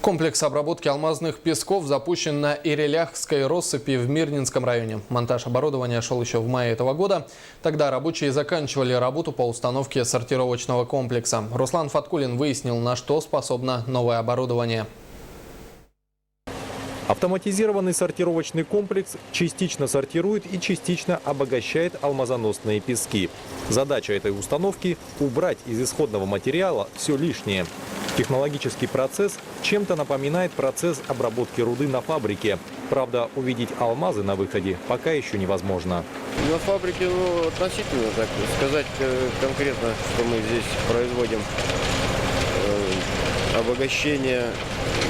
Комплекс обработки алмазных песков запущен на Иреляхской россыпи в Мирнинском районе. Монтаж оборудования шел еще в мае этого года. Тогда рабочие заканчивали работу по установке сортировочного комплекса. Руслан Фаткулин выяснил, на что способно новое оборудование. Автоматизированный сортировочный комплекс частично сортирует и частично обогащает алмазоносные пески. Задача этой установки – убрать из исходного материала все лишнее. Технологический процесс чем-то напоминает процесс обработки руды на фабрике. Правда, увидеть алмазы на выходе пока еще невозможно. На фабрике, относительно, так сказать конкретно, что мы здесь производим обогащение,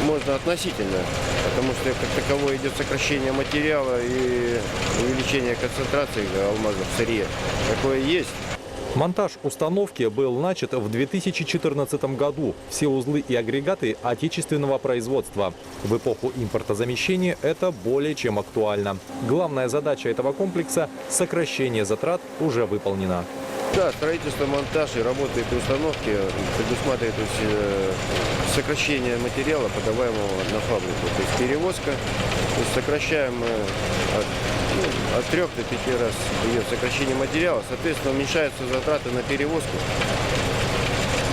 можно относительно, потому что как таковое идет сокращение материала и увеличение концентрации алмазов в сырье. Такое есть. Монтаж установки был начат в 2014 году. Все узлы и агрегаты отечественного производства. В эпоху импортозамещения это более чем актуально. Главная задача этого комплекса – сокращение затрат уже выполнена. Да, строительство, монтаж и работа этой установки предусматривает сокращение материала, подаваемого на фабрику. То есть перевозка, то есть сокращаем от 3 до 5 раз идет сокращение материала, соответственно, уменьшаются затраты на перевозку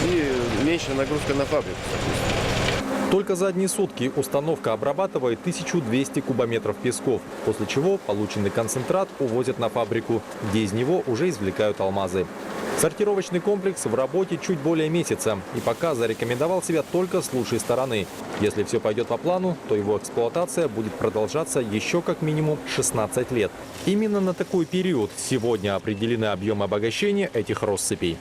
и меньше нагрузка на фабрику, соответственно. Только за одни сутки установка обрабатывает 1200 кубометров песков, после чего полученный концентрат увозят на фабрику, где из него уже извлекают алмазы. Сортировочный комплекс в работе чуть более месяца и пока зарекомендовал себя только с лучшей стороны. Если все пойдет по плану, то его эксплуатация будет продолжаться еще как минимум 16 лет. Именно на такой период сегодня определены объемы обогащения этих россыпей.